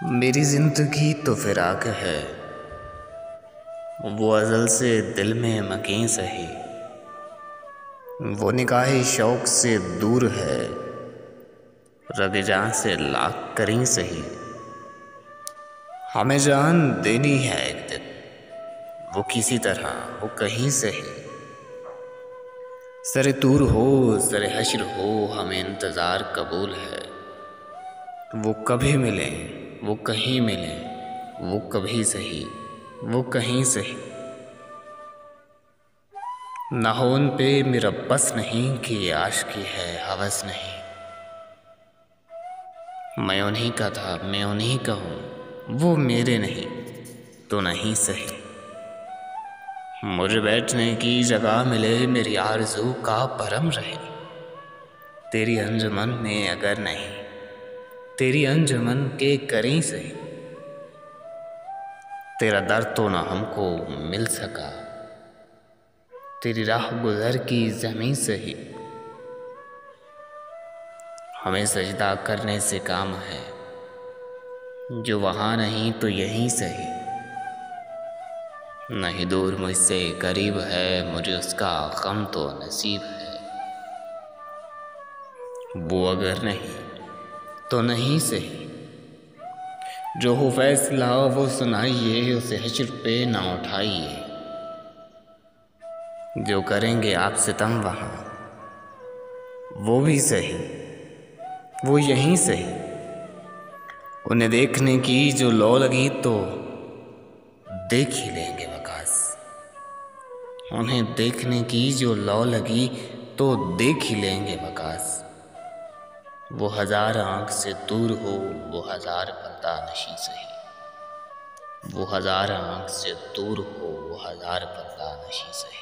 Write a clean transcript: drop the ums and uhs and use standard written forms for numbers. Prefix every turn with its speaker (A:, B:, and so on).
A: मेरी जिंदगी तो फिराक है, वो अज़ल से दिल में मकीन सही। वो निगाहे शौक़ से दूर है, रग जान से लाख करीं सही। हमें जान देनी है एक दिन, वो किसी तरह वो कहीं सही। सरे तूर हो सरे हश्र हो, हमें इंतज़ार कबूल है। वो कभी मिले वो कहीं मिले, वो कभी सही वो कहीं सही। ना हो उन पे मेरा बस नहीं कि आशिकी है हवस नहीं। मैं उन्हीं का था मैं उन्हीं का हूँ, वो मेरे नहीं तो नहीं सही। मुझे बैठने की जगह मिले, मेरी आरज़ू का परम रहे। तेरी अंजुमन में अगर नहीं, तेरी अंजुमन के करीं सही। तेरा दर्द तो ना हमको मिल सका, तेरी राह गुज़र की ज़मीं से ही। हमें सजदा करने से काम है, जो वहाँ नहीं तो यहीं सही। नहीं दूर मुझसे करीब है, मुझे उसका गम तो नसीब है। वो अगर नहीं तो नहीं सही। जो हो फैसला वो सुनाइए, उसे हश्र पे ना उठाइए। जो करेंगे आप सितम वहाँ, वो भी सही वो यहीं सही। उन्हें देखने की जो लौ लगी तो देख ही लेंगे वकास। उन्हें देखने की जो लौ लगी तो देख ही लेंगे वकास। वो हज़ार आँख से दूर हो, वो हज़ार पर्दा नशी सही। वो हज़ार आँख से दूर हो, वो हज़ार पर्दा नशी सही।